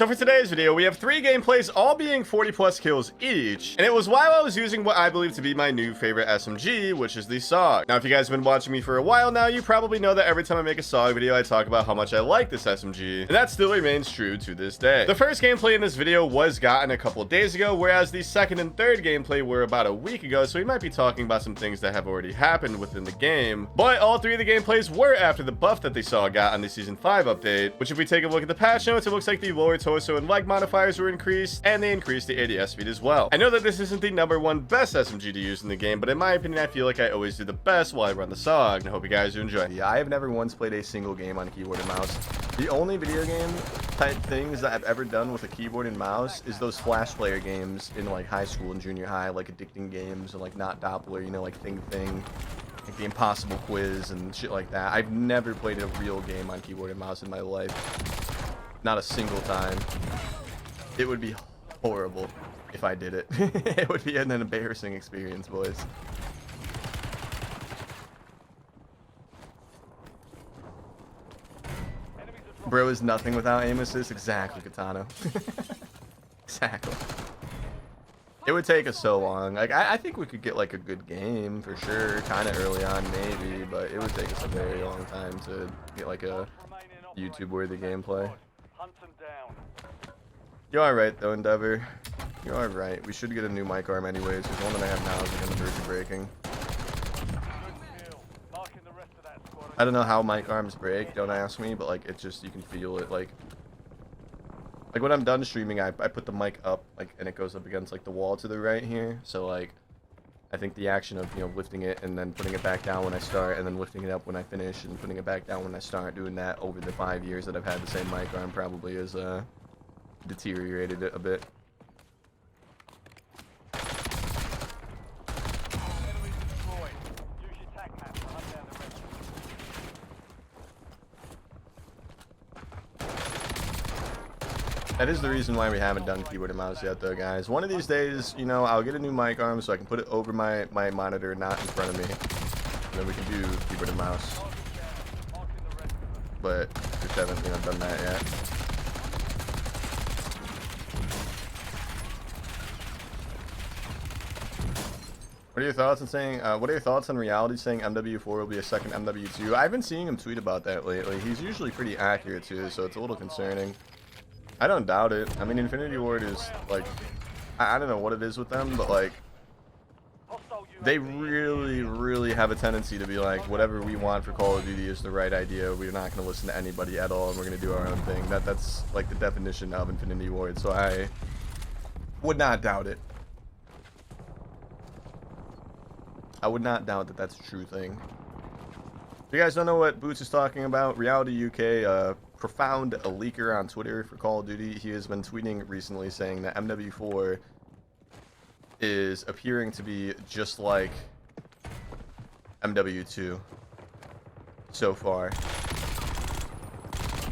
So for today's video, we have 3 gameplays, all being 40 plus kills each, and it was while I was using what I believe to be my new favorite SMG, which is the SAUG. Now, if you guys have been watching me for a while now, you probably know that every time I make a SAUG video, I talk about how much I like this SMG, and that still remains true to this day. The first gameplay in this video was gotten a couple days ago, whereas the second and third gameplay were about a week ago, so we might be talking about some things that have already happened within the game. But all 3 of the gameplays were after the buff that the SAUG got on the Season 5 update, which if we take a look at the patch notes, it looks like the lower torso and leg modifiers were increased, and they increased the ADS speed as well. I know that this isn't the #1 best SMG to use in the game, but in my opinion, I feel like I always do the best while I run the SAUG, and I hope you guys do enjoy. Yeah, I have never once played a single game on keyboard and mouse. The only video game type things that I've ever done with a keyboard and mouse is those flash player games in like high school and junior high, like addicting games and like Not Doppler, you know, like Thing, like the Impossible Quiz and shit like that. I've never played a real game on keyboard and mouse in my life. Not a single time. It would be horrible if I did it. It would be an embarrassing experience, boys. Bro is nothing without aim assist. Exactly, Katana. Exactly. It would take us so long. Like I think we could get like a good game for sure, kind of early on maybe, but it would take us a very long time to get like a YouTube-worthy gameplay. You're alright though, Endeavor. You're alright. We should get a new mic arm anyways, because the one that I have now is on the verge of breaking. I don't know how mic arms break, don't ask me, but like it's just, you can feel it. Like when I'm done streaming, I put the mic up, like, and it goes up against like the wall to the right here. So like I think the action of, you know, lifting it and then putting it back down when I start, and then lifting it up when I finish, and putting it back down when I start, doing that over the 5 years that I've had the same mic arm probably is deteriorated it a bit. That is the reason why we haven't done keyboard and mouse yet though, guys. One of these days, you know, I'll get a new mic arm so I can put it over my monitor, not in front of me, and then we can do keyboard and mouse. But just haven't, you know, done that yet. What are your thoughts on saying? What are your thoughts on Reality saying MW4 will be a second MW2? I've been seeing him tweet about that lately. He's usually pretty accurate too, so it's a little concerning. I don't doubt it. I mean, Infinity Ward is like, I don't know what it is with them, but like, they really have a tendency to be like, whatever we want for Call of Duty is the right idea. We're not going to listen to anybody at all, and we're going to do our own thing. That's like the definition of Infinity Ward. So I would not doubt it. I would not doubt that that's a true thing. If you guys don't know what Boots is talking about, Reality UK, profound leaker on Twitter for Call of Duty, he has been tweeting recently saying that MW4 is appearing to be just like MW2 so far.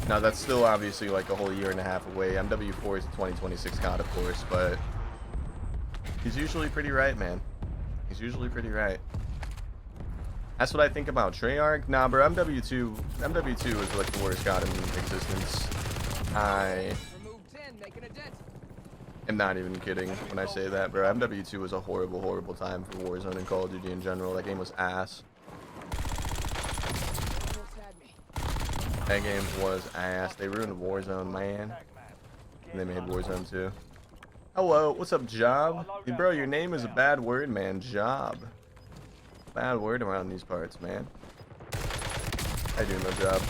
Now that's still obviously like a whole year and a half away. MW4 is a 2026 COD, of course, but he's usually pretty right, man. He's usually pretty right. That's what I think about Treyarch. Nah, bro, MW2 is like the worst COD in existence. I am not even kidding when I say that, bro. MW2 was a horrible time for Warzone and Call of Duty in general. That game was ass. That game was ass. They ruined Warzone, man. And they made Warzone too. Hello, what's up, Job? Hey, bro, your name is a bad word, man. Job. Bad word around these parts, man. I do no job.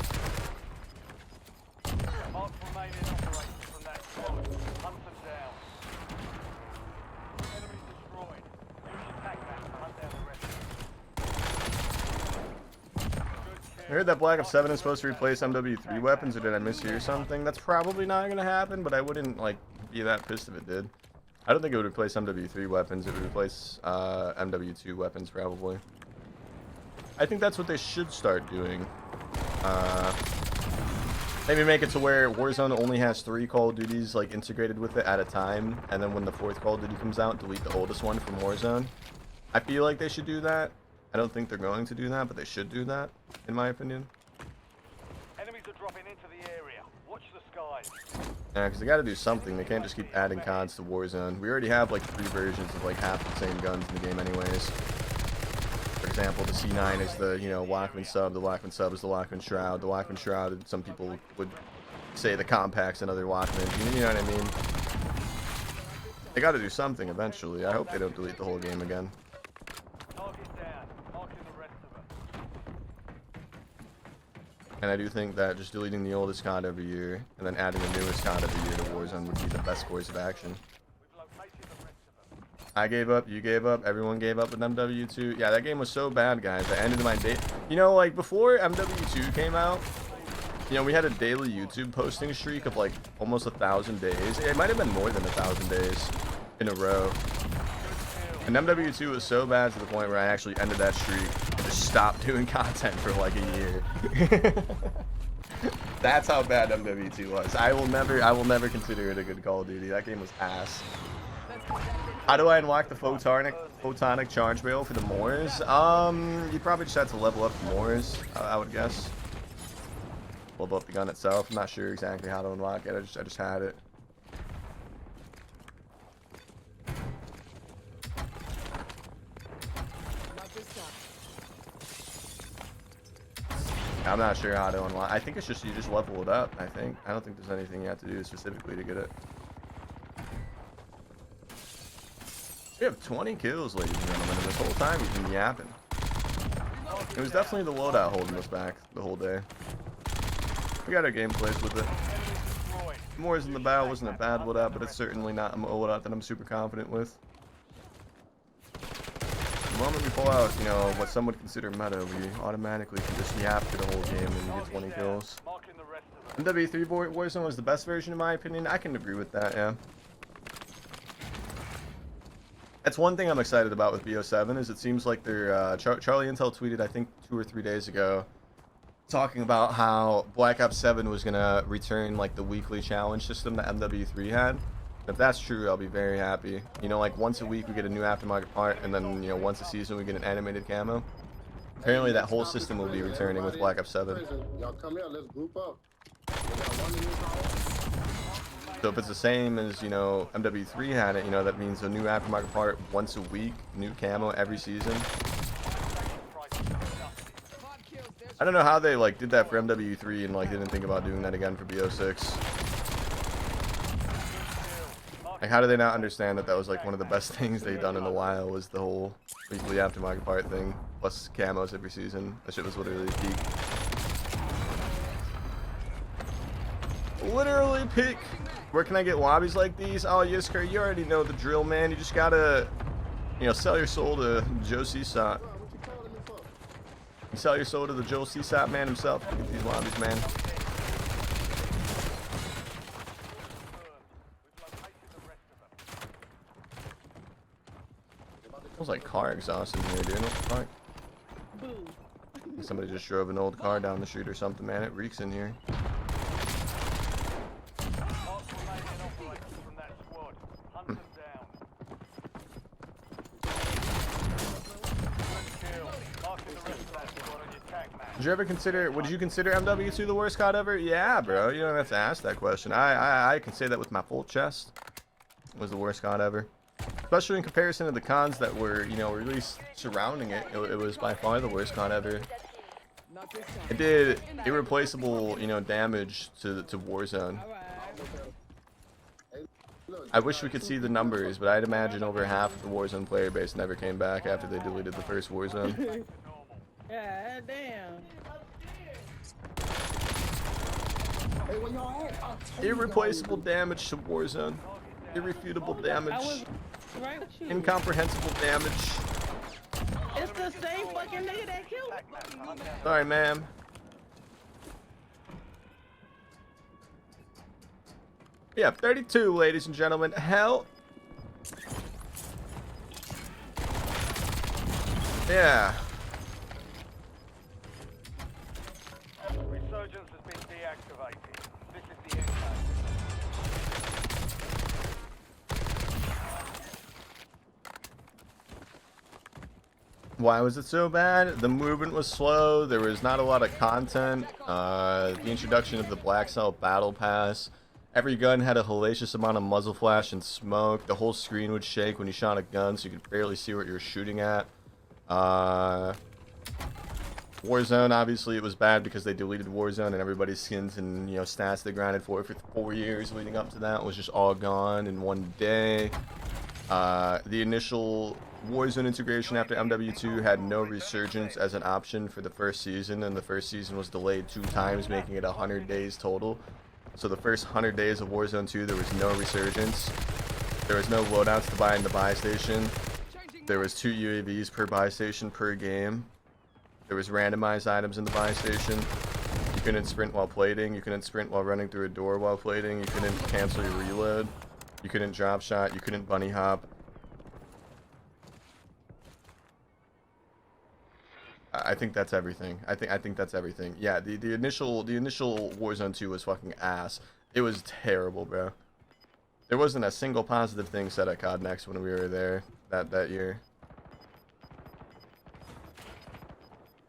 I heard that Black Ops 7 is supposed to replace MW3 weapons, or did I mishear something? That's probably not gonna happen, but I wouldn't like be that pissed if it did. I don't think it would replace MW3 weapons. It would replace MW2 weapons, probably. I think that's what they should start doing. Maybe make it to where Warzone only has 3 Call of Duties like integrated with it at a time, and then when the 4th Call of Duty comes out, delete the oldest one from Warzone. I feel like they should do that. I don't think they're going to do that, but they should do that, in my opinion. Enemies are dropping into the area. Watch the skies. Yeah, because they got to do something. They can't just keep adding CODs to Warzone. We already have like 3 versions of like half the same guns in the game anyways. For example, the C9 is the, you know, Lockman sub. The Lockman sub is the Lockman Shroud. The Lockman Shroud, some people would say the Compact's another Lockman. You know what I mean? They got to do something eventually. I hope they don't delete the whole game again. And I do think that just deleting the oldest COD every year and then adding the newest COD every year to Warzone would be the best course of action. I gave up, you gave up, everyone gave up with MW2. Yeah, that game was so bad, guys. I ended my day. You know, like before MW2 came out, you know, we had a daily YouTube posting streak of like almost 1,000 days. It might have been more than 1,000 days in a row. And MW2 was so bad to the point where I actually ended that streak and just stopped doing content for like a year. That's how bad MW2 was. I will never consider it a good Call of Duty. That game was ass. How do I unlock the photonic charge barrel for the Moors? You probably just have to level up the Moors, I would guess. Level up the gun itself. I'm not sure exactly how to unlock it. I just had it. I'm not sure how to unlock. I think it's just you just level it up. I don't think there's anything you have to do specifically to get it. We have 20 kills, ladies and gentlemen, and this whole time we've been yapping. It was definitely the loadout holding us back the whole day. We got our gameplays with it. Moors in the Bow wasn't a bad loadout, but it's certainly not a loadout that I'm super confident with. The moment we pull out, you know, what some would consider meta, we automatically can just yap for the whole game and get 20 kills. MW3 Warzone was the best version in my opinion. I can agree with that, yeah. That's one thing I'm excited about with BO7 is it seems like they're, Charlie Intel tweeted I think 2 or 3 days ago talking about how Black Ops 7 was going to return like the weekly challenge system that MW3 had. If that's true, I'll be very happy. You know, like once a week we get a new aftermarket part, and then, you know, once a season we get an animated camo. Apparently that whole system will be returning with Black Ops 7. Y'all come here, let's group up. So if it's the same as, you know, MW3 had it, you know, that means a new aftermarket part once a week, new camo every season. I don't know how they like did that for MW3 and like didn't think about doing that again for BO6. Like, how do they not understand that that was like one of the best things they've done in a while was the whole weekly aftermarket part thing, plus camos every season. That shit was literally peak. Literally peak. Where can I get lobbies like these? Oh, Yisker, you already know the drill, man. You just gotta, you know, sell your soul to Joe Seasot. You sell your soul to the Joe Seasot man himself to get these lobbies, man. Smells like car exhaust in here, dude. What the fuck? Somebody just drove an old car down the street or something, man. It reeks in here. Did you ever consider, would you consider MW2 the worst COD ever? Yeah, bro. You don't have to ask that question. I can say that with my full chest. It was the worst COD ever. Especially in comparison to the cons that were, you know, released surrounding it. It was by far the worst COD ever. It did irreplaceable, you know, damage to Warzone. I wish we could see the numbers, but I'd imagine over half of the Warzone player base never came back after they deleted the first Warzone. Yeah, damn. Irreplaceable damage to Warzone. Irrefutable damage. Incomprehensible damage. It's the same fucking nigga that killed me. Sorry, ma'am. Yeah, 32, ladies and gentlemen. Hell. Yeah. Resurgence has been deactivated. This is the end game. Why was it so bad? The movement was slow. There was not a lot of content. The introduction of the Black Cell Battle Pass. Every gun had a hellacious amount of muzzle flash and smoke. The whole screen would shake when you shot a gun, so you could barely see what you were shooting at. Warzone, obviously, it was bad because they deleted Warzone, and everybody's skins and, you know, stats they grinded for 4 years leading up to that was just all gone in one day. The initial Warzone integration after MW2 had no resurgence as an option for the first season, and the first season was delayed 2 times, making it 100 days total. So the first 100 days of Warzone 2, there was no resurgence. There was no loadouts to buy in the buy station. There was 2 UAVs per buy station per game. There was randomized items in the buy station. You couldn't sprint while plating. You couldn't sprint while running through a door while plating. You couldn't cancel your reload. You couldn't drop shot. You couldn't bunny hop. I think that's everything. I think that's everything. Yeah, the initial Warzone 2 was fucking ass. It was terrible, bro. There wasn't a single positive thing said at COD Next when we were there that year.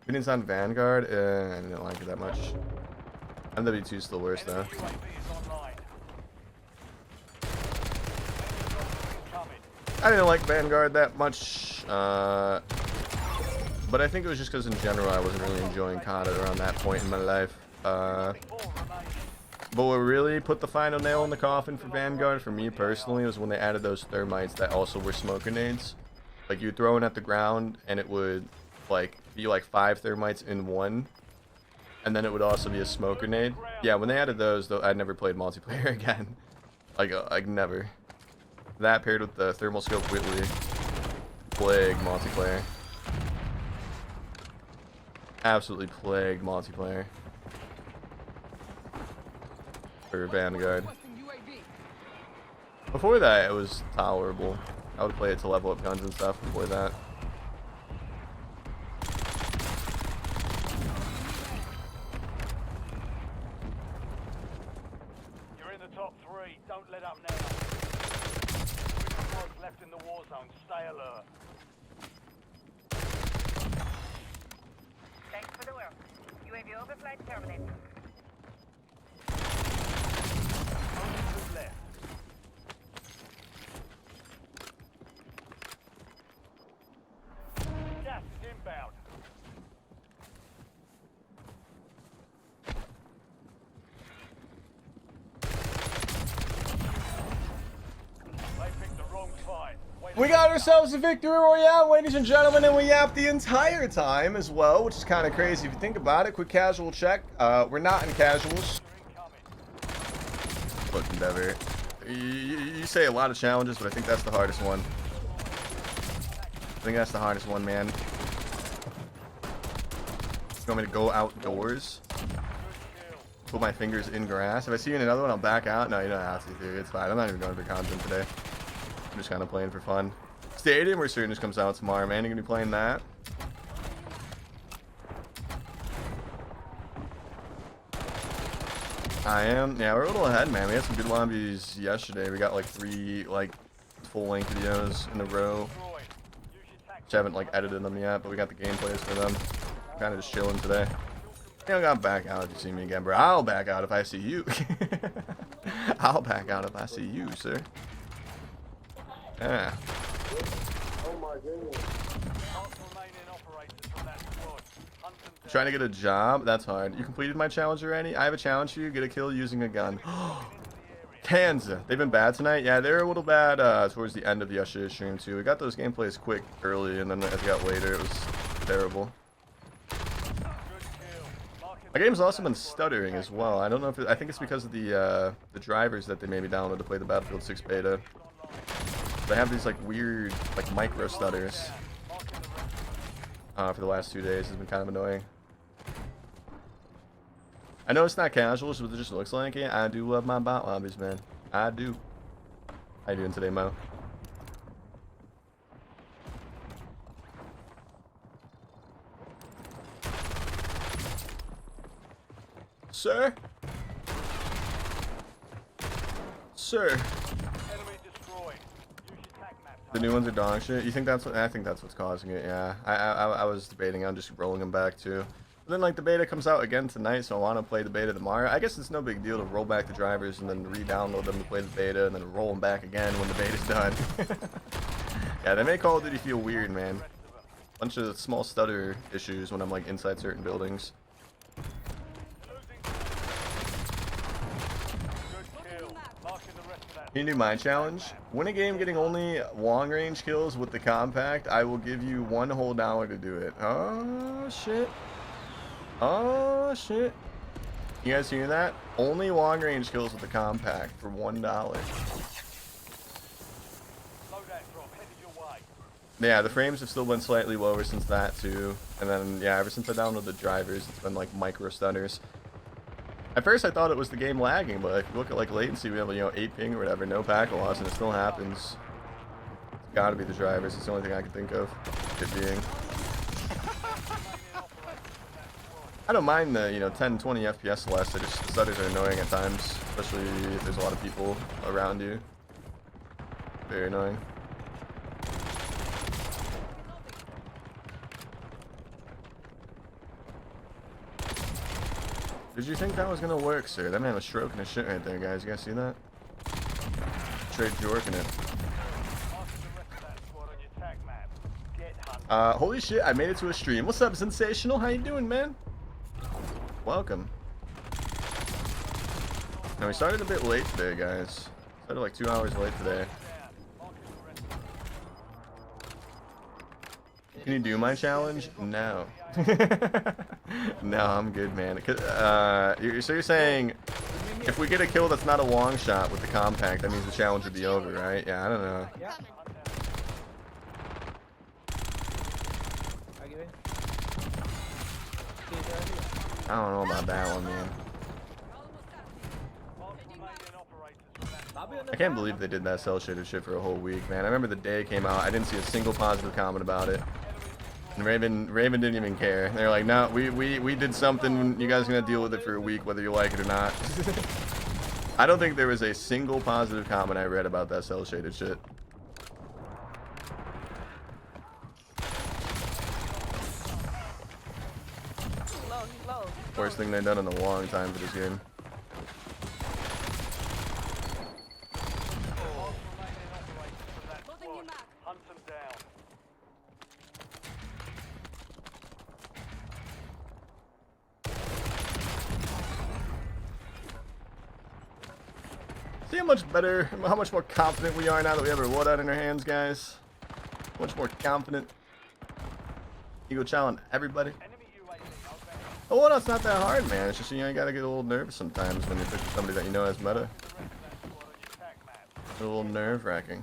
Opinions on Vanguard? I didn't like it that much. MW2 is still worse though. I didn't like Vanguard that much. But I think it was just because in general I wasn't really enjoying COD around that point in my life. But what really put the final nail in the coffin for Vanguard, for me personally, was when they added those thermites that also were smoke grenades. Like, you throw it at the ground and it would like be like 5 thermites in one, and then it would also be a smoke grenade. Yeah, when they added those, though, I never played multiplayer again. Like never. That paired with the thermal scope Whitley, plague multiplayer. Absolutely plagued multiplayer for Vanguard. Before that, it was tolerable. I would play it to level up guns and stuff before that. You're in the top 3. Don't let up now. What's left in the war zone? Stay alert. Thanks for the work. UAV overflight terminated. Only 2 left. Gas is inbound. They picked the wrong fight. We got ourselves a victory royale, ladies and gentlemen, and we yapped the entire time as well, which is kind of crazy if you think about it. Quick casual check. We're not in casuals. Look, Endeavor. You say a lot of challenges, but I think that's the hardest one. I think that's the hardest one, man. You want me to go outdoors? Put my fingers in grass? If I see you in another one, I'll back out. No, you don't have to, dude. It's fine. I'm not even going for content today. I'm just kind of playing for fun. Stadium Resurgence comes out tomorrow, man. You're going to be playing that? I am. Yeah, we're a little ahead, man. We had some good lobbies yesterday. We got like 3 like full-length videos in a row. Which I haven't like edited them yet, but we got the gameplays for them. Kind of just chilling today. You know, I'll back out if you see me again, bro. I'll back out if I see you. I'll back out if I see you, sir. Yeah. Oh my goodness. Trying to get a job? That's hard. You completed my challenge already? I have a challenge for you. Get a kill using a gun. Kansas. They've been bad tonight? Yeah, they were a little bad towards the end of yesterday's stream, too. We got those gameplays quick early, and then as it got later, it was terrible. My game's also been stuttering as well. I don't know if I think it's because of the drivers that they maybe downloaded to play the Battlefield 6 beta. They have these like weird like micro stutters for the last 2 days. It's been kind of annoying. I know it's not casual, but it just looks like it. I do love my bot lobbies, man. I do. How you doing today, Mo? Sir? Sir? The new ones are dog shit. You think that's what? I think that's what's causing it. Yeah. I was debating on just rolling them back too. Then like the beta comes out again tonight, so I want to play the beta tomorrow. I guess it's no big deal to roll back the drivers and then re-download them to play the beta and then roll them back again when the beta's done. Yeah, they make Call of Duty feel weird, man. Bunch of small stutter issues when I'm like inside certain buildings. You do my challenge. Win a game getting only long range kills with the compact. I will give you $1 to do it. Oh shit. Oh shit. You guys hear that? Only long range kills with the compact for $1. Yeah, the frames have still been slightly lower since that too. And then yeah, ever since I downloaded the drivers, it's been like micro stutters. At first I thought it was the game lagging, but if you look at like latency, we have 8 ping or whatever, no packet loss, and it still happens. It's gotta be the drivers. It's the only thing I can think of it being. I don't mind the 10, 20 FPS less. The stutters are annoying at times, especially if there's a lot of people around you. Very annoying. Did you think that was gonna work, sir? That man was stroking his shit right there, guys. You guys see that? Straight jorking it. Holy shit, I made it to a stream. What's up, Sensational? How you doing, man? Welcome. Now, we started a bit late today, guys. Started like 2 hours late today. Can you do my challenge? No. No, I'm good, man. So you're saying if we get a kill that's not a long shot with the compact, that means the challenge would be over, right? Yeah, I don't know. Yeah. I don't know about that one, man. I can't believe they did that cell shaded shit for a whole week, man. I remember the day it came out, I didn't see a single positive comment about it. And Raven didn't even care. They're like, no, we did something. You guys are gonna deal with it for a week, whether you like it or not. I don't think there was a single positive comment I read about that cell shaded shit. Worst thing they've done in a long time for this game. See how much more confident we are now that we have our Loadout in our hands, guys. Much more confident. Ego challenge everybody. The Loadout's not that hard, man. It's just, you gotta get a little nervous sometimes when you're picking somebody that you know has meta. It's a little nerve-wracking.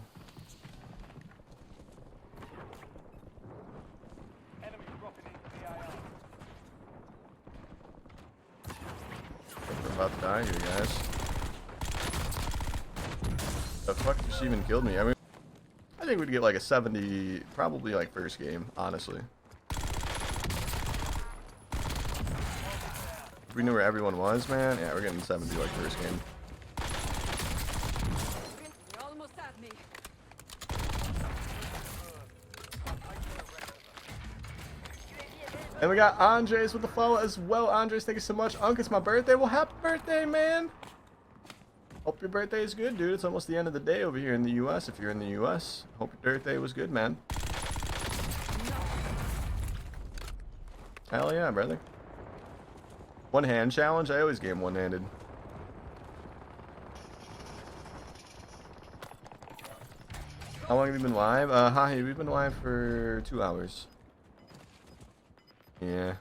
We're about to die here, guys. The fuck did she even killed me? I mean, I think we'd get like a 70, probably like first game, honestly. If we knew where everyone was, man, yeah, we're getting 70 like first game. You're almost at me. And we got Andres with the follow as well. Andres, thank you so much. Unc, it's my birthday. Well, happy birthday, man. Hope your birthday is good, dude. It's almost the end of the day over here in the U.S. If you're in the U.S., hope your birthday was good, man. Hell yeah, brother. One hand challenge? I always game one-handed. How long have you been live? Hi, we've been live for 2 hours. Yeah.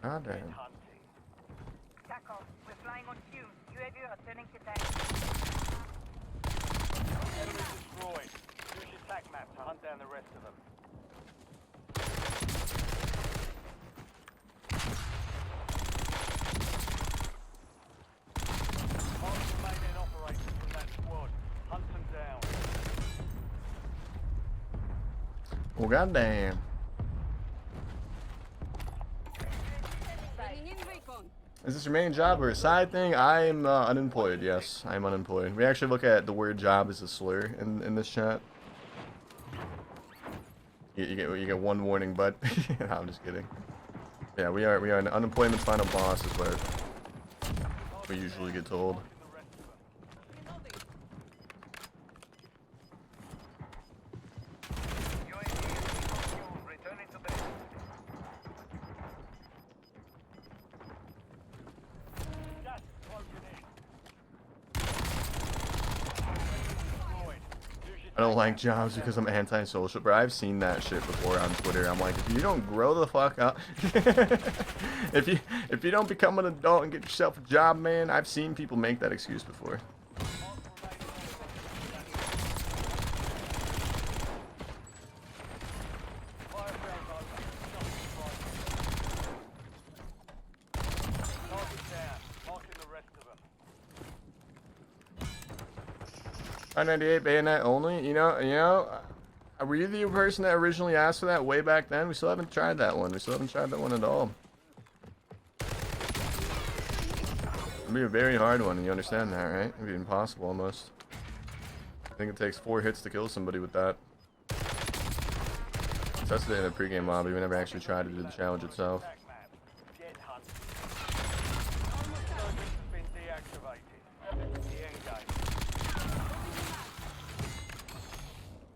God damn. Tackle, we're flying on cue. UAV returning to tank. Enemy destroyed. Use your tac map to hunt down the rest of them. Mark the remaining operators from that squad. Hunt them down. Well, goddamn. Is this your main job or a side thing? I'm unemployed, yes. I'm unemployed. We actually look at the word job as a slur in this chat. You get one warning, bud. No, I'm just kidding. Yeah, we are an unemployment's final boss is what we usually get told. I don't like jobs because I'm antisocial, bro. I've seen that shit before on Twitter. I'm like, if you don't grow the fuck up, if you don't become an adult and get yourself a job, man, I've seen people make that excuse before. I-98 bayonet only. You know, were you the person that originally asked for that way back then? We still haven't tried that one. We still haven't tried that one at all. It'd be a very hard one, and you understand that, right? It'd be impossible almost. I think it takes 4 hits to kill somebody with that. Tested it in the pregame lobby. We never actually tried to do the challenge itself.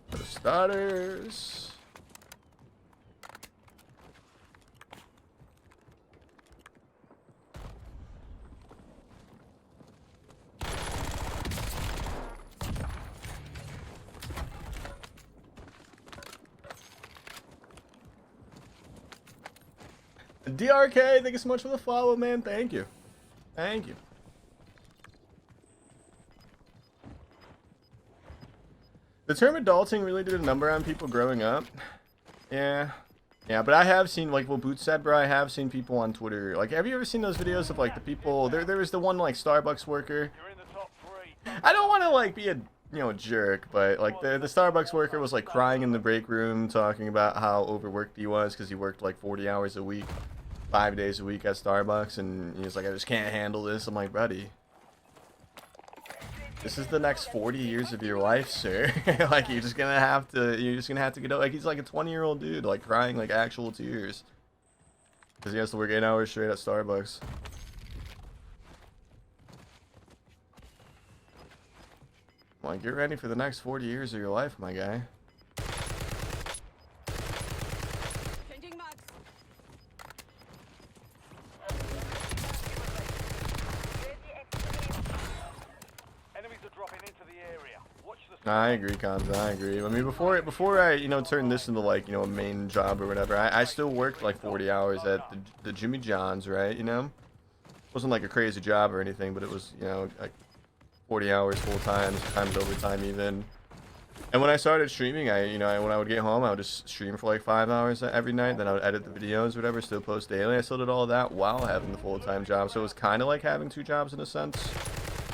For the starters. DRK, thank you so much for the follow, man. Thank you. Thank you. The term adulting really did a number on people growing up. Yeah. Yeah, but I have seen, like what Boots said, bro, I have seen people on Twitter. Like, have you ever seen those videos of, like, the people... There was the one, like, Starbucks worker. I don't want to, like, be a, you know, jerk, but, like, the Starbucks worker was, like, crying in the break room, talking about how overworked he was because he worked, like, 40 hours a week, 5 days a week at Starbucks, and he was like, I just can't handle this. I'm like, buddy, this is the next 40 years of your life, sir. Like, you're just gonna have to get out. Like, he's like a 20-year-old dude, like, crying, like, actual tears because he has to work 8 hours straight at Starbucks. Like, get ready for the next 40 years of your life, my guy. I agree, Cons. I agree. I mean, before I, you know, turned this into, like, you know, a main job or whatever, I still worked like 40 hours at the Jimmy John's, right? You know, it wasn't like a crazy job or anything, but it was, you know, like 40 hours full time, sometimes overtime even. And when I started streaming, when I would get home, I would just stream for like 5 hours every night. Then I would edit the videos, or whatever, still post daily. I still did all of that while having the full-time job, so it was kind of like having 2 jobs in a sense.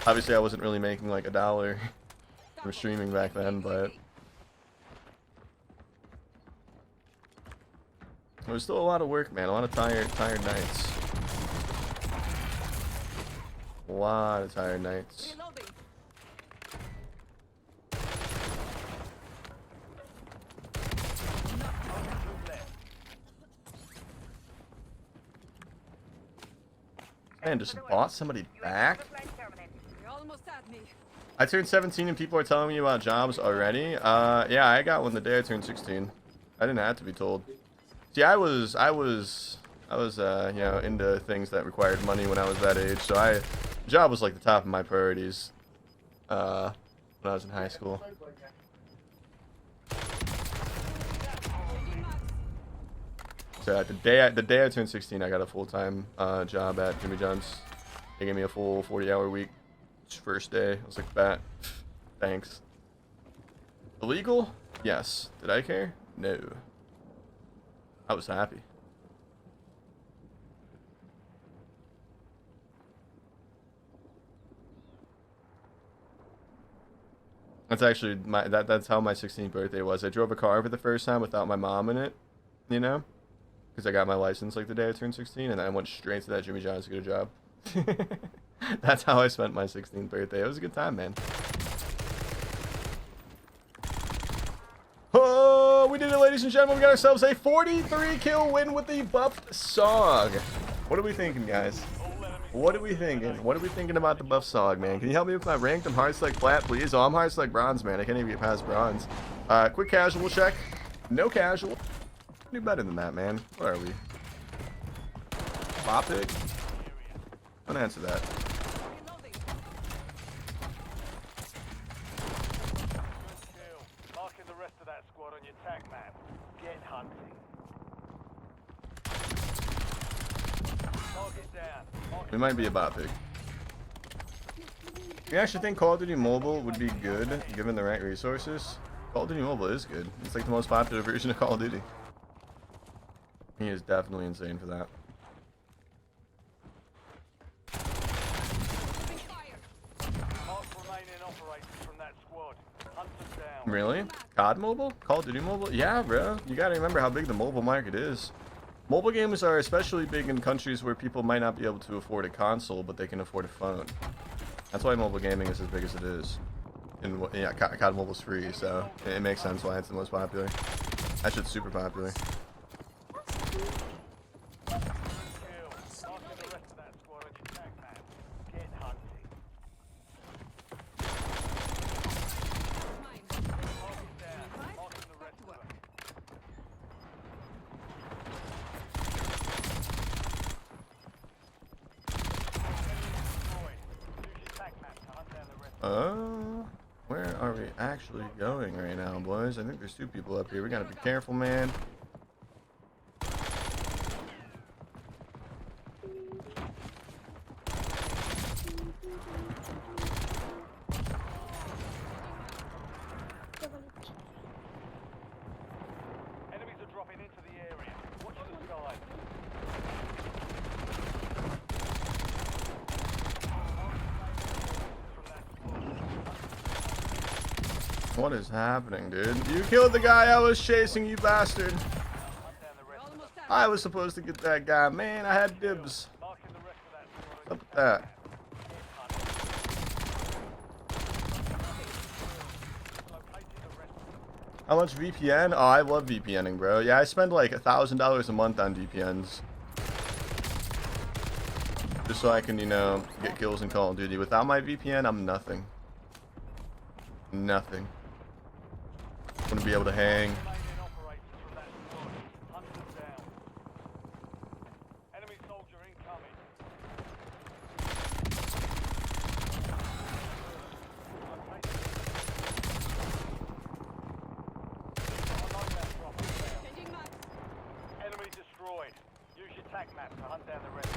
Obviously, I wasn't really making like $1 from streaming back then, but it was still a lot of work, man. A lot of tired nights. A lot of tired nights. Man, just bought somebody back? I turned 17 and people are telling me about jobs already. Yeah, I got one the day I turned 16. I didn't have to be told. See, I was you know, into things that required money when I was that age, so job was like the top of my priorities when I was in high school. So the day I turned 16, I got a full-time job at Jimmy John's. They gave me a full 40-hour week. First day, I was like, "Bet, thanks." Illegal? Yes. Did I care? No. I was happy. That's actually that's how my 16th birthday was. I drove a car for the first time without my mom in it, you know, because I got my license like the day I turned 16, and then I went straight to that Jimmy John's to get a job. That's how I spent my 16th birthday. It was a good time, man. Oh, we did it, ladies and gentlemen. We got ourselves a 43 kill win with the buff SAUG. What are we thinking, guys? What are we thinking? What are we thinking about the buff SAUG, man? Can you help me with my ranked? I'm hard select flat, please. Oh, I'm hard select bronze, man. I can't even get past bronze. Quick casual check. No casual. Do better than that, man. Where are we? Bearpig? Don't answer that. Marking the rest of that squad on your tac map. Get hunting. Target down. We might be a Bearpig. You actually think Call of Duty Mobile would be good given the right resources? Call of Duty Mobile is good. It's like the most popular version of Call of Duty. He is definitely insane for that. Really? COD Mobile? Call of Duty Mobile? Yeah, bro. You gotta remember how big the mobile market is. Mobile games are especially big in countries where people might not be able to afford a console, but they can afford a phone. That's why mobile gaming is as big as it is. And yeah, COD Mobile's free, so it makes sense why it's the most popular. That shit's super popular. Where are we actually going right now, boys? I think there's two people up here. We gotta be careful, man. Enemies are dropping into the area. Watch the sky. What is happening, dude? You killed the guy I was chasing, you bastard. I was supposed to get that guy. Man, I had dibs. What's up with that? How much VPN? Oh, I love VPNing, bro. Yeah, I spend like $1,000 a month on VPNs. Just so I can, you know, get kills in Call of Duty. Without my VPN, I'm nothing. Nothing. I'm gonna be able to hang. Enemy destroyed. Use your tac map to hunt down the rest.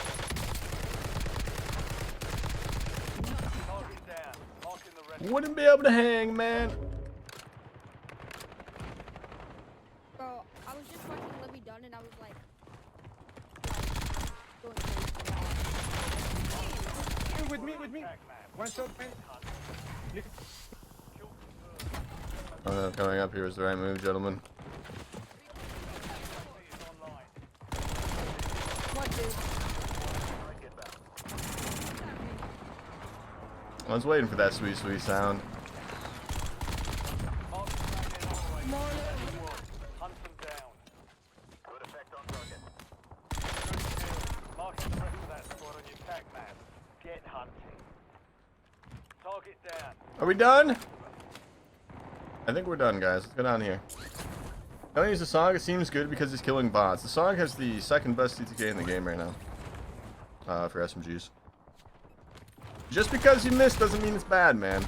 Target down. Marking the rest. Wouldn't be able to hang, man. Bro, I was just watching Libby Dunn and I was like going crazy. With me. One shot, man. Coming up here is the right move, gentlemen. What, dude? I was waiting for that sweet, sweet sound. Hunt them down. Good effect on target. Marking the rest of that squad on your tac map. Get hunting. Target down. Are we done? I think we're done, guys. Let's go down here. I don't use the SAUG. It seems good because he's killing bots. The SAUG has the second best Tctekk in the game right now. For SMGs. Just because you missed doesn't mean it's bad, man.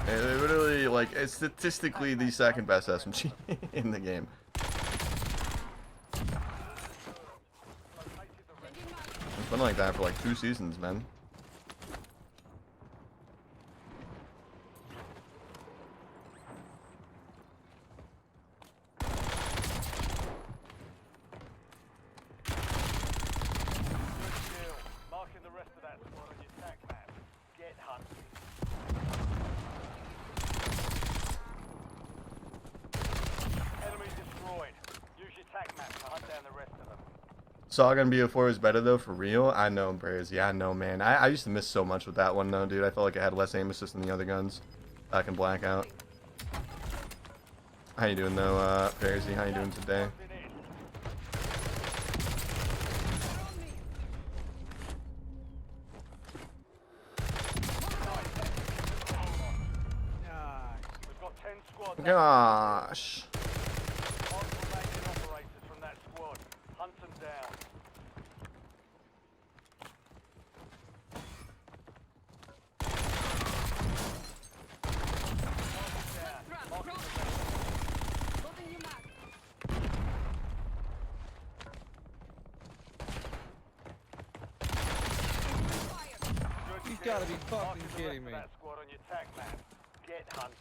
It literally, like, it's statistically the second best SMG in the game. It's been like that for like 2 seasons, man. Marking the rest of that squad on your tac map. Get hunting. Enemy destroyed. Use your tac map to hunt down the rest of them. SAUG on BO4 is better though, for real. I know, Brazy. I know, man. I used to miss so much with that one though, dude. I felt like it had less aim assist than the other guns. Back in Blackout. How you doing though, Brazy? How you doing today? We've got 10 squads. Gosh. Multiple remaining operators from that squad. Hunt them down. You gotta be fucking kidding me. That squad on your tac map. Get hunting.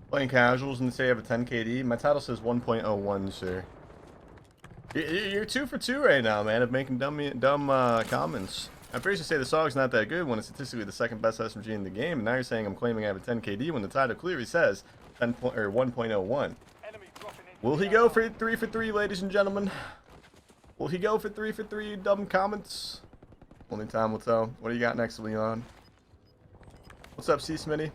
Playing casuals and say I have a 10 KD. My title says 1.01, sir. You're 2 for 2 right now, man, of making dumb comments. I'm first to say the SAUG's not that good when it's statistically the second best SMG in the game, and now you're saying I'm claiming I have a 10 KD when the title clearly says 1.01. Will he go for 3 for 3, ladies and gentlemen? Will he go for 3 for 3, dumb comments? Only time will tell. What do you got next, Leon? What's up, C. Smitty?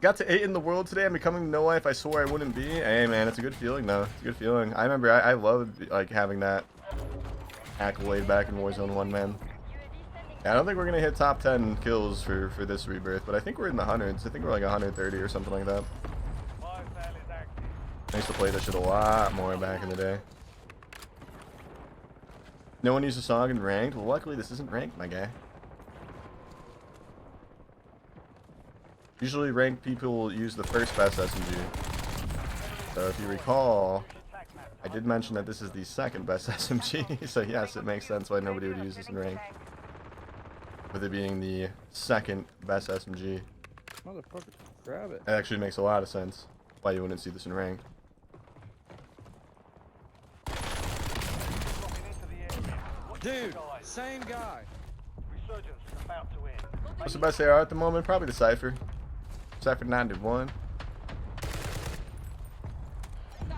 Got to 8 in the world today. I'm becoming no life I swore I wouldn't be. Hey, man, it's a good feeling, though. It's a good feeling. I remember I loved, like, having that accolade back in Warzone 1, man. Yeah, I don't think we're going to hit top 10 kills for this Rebirth, but I think we're in the hundreds. I think we're like 130 or something like that. I used to play that shit a lot more back in the day. No one uses SAUG in ranked? Well, luckily this isn't ranked, my guy. Usually ranked people use the first best SMG. So if you recall, I did mention that this is the second best SMG. So yes, it makes sense why nobody would use this in ranked. With it being the second best SMG. Motherfucker, grab it. It actually makes a lot of sense why you wouldn't see this in ranked. Dude, same guy. Resurgence is about to end. What's the best AR at the moment? Probably the Cypher. Cypher 91. How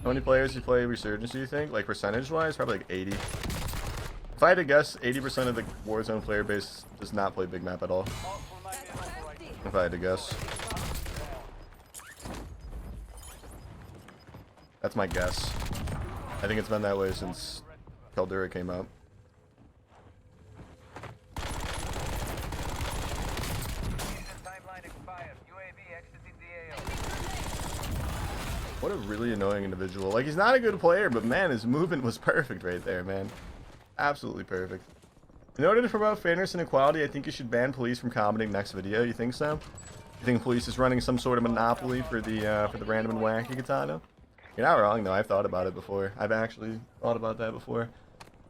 many players do you play Resurgence, do you think? Like percentage-wise? Probably like 80. If I had to guess, 80% of the Warzone player base does not play big map at all. If I had to guess. That's my guess. I think it's been that way since Kxpture came out. What a really annoying individual. Like, he's not a good player, but man, his movement was perfect right there, man. Absolutely perfect. In order to promote fairness and equality, I think you should ban police from commenting next video. You think so? You think police is running some sort of monopoly for the random and wacky katana? You're not wrong, though. I've thought about it before. I've actually thought about that before.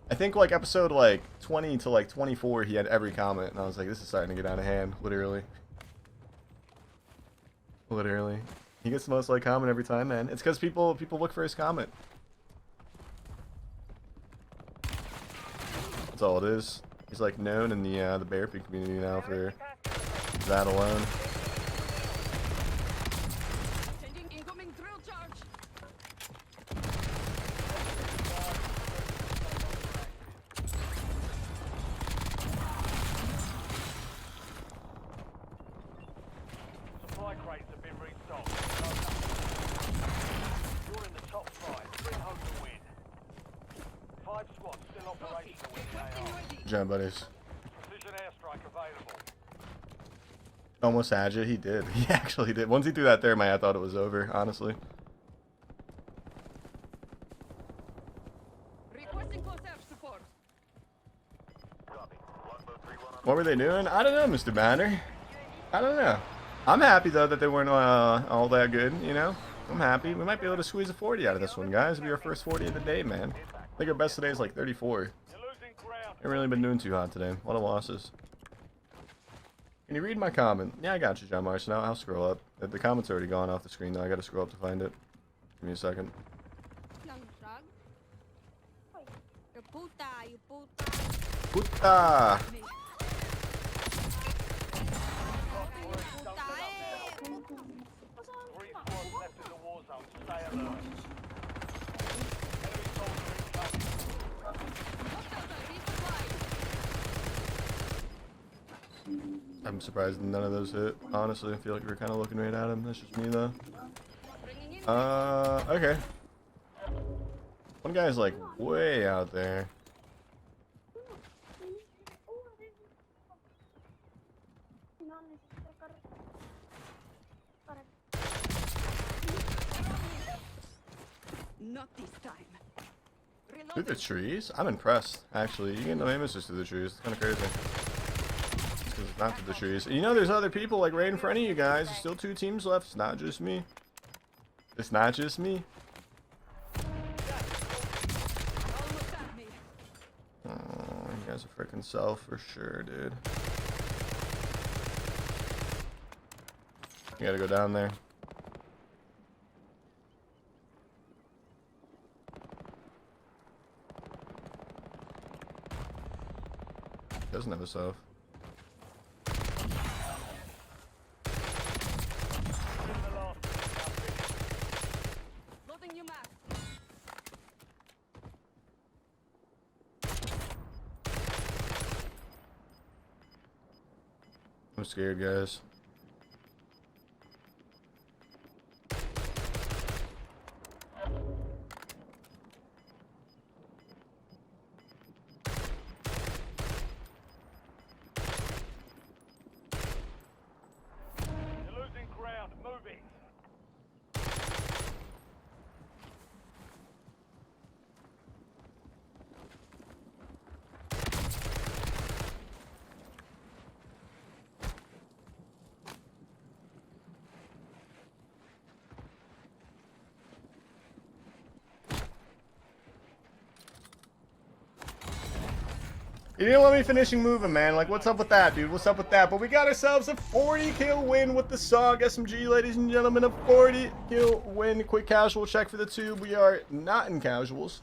I think, like, episode, like, 20 to, like, 24, he had every comment, and I was like, this is starting to get out of hand, literally. Literally. He gets the most, like, comment every time, man. It's because people look for his comment. That's all it is. He's, like, known in the Bearpig community now for that alone. Supply crates have been restocked. You're in the top 5. Bring home the win. 5 squads still operational with the AR. Good job, buddies. Precision airstrike available. Almost had you. He did. He actually did. Once he threw that there, I thought it was over, honestly. What were they doing? I don't know, Mr. Banner. I don't know. I'm happy, though, that they weren't all that good, you know? I'm happy. We might be able to squeeze a 40 out of this one, guys. It'll be our first 40 of the day, man. I think our best today is like 34. You're losing ground. Haven't really been doing too hot today. A lot of losses. Can you read my comment? Yeah, I got you, John Marson. I'll scroll up. The comment's already gone off the screen, though. I gotta scroll up to find it. Give me a second. Puta! 3 squads left in the war zone. Stay alert. Enemy soldier incoming. I'm surprised none of those hit. Honestly, I feel like we were kind of looking right at him. That's just me though. Okay. One guy's like way out there. Not this time. Through the trees? I'm impressed, actually. You get no aim assist through the trees. It's kind of crazy. It's not through the trees. You know, there's other people like right in front of you guys. There's still 2 teams left. It's not just me. It's not just me. Oh, you guys are freaking self for sure, dude. You gotta go down there. Doesn't have a self. Loading new map. I'm scared, guys. You're losing ground. Moving. You didn't let me finishing moving, man. Like, what's up with that, dude? What's up with that? But we got ourselves a 40 kill win with the SAUG SMG, ladies and gentlemen. A 40 kill win. Quick casual check for the tube. We are not in casuals.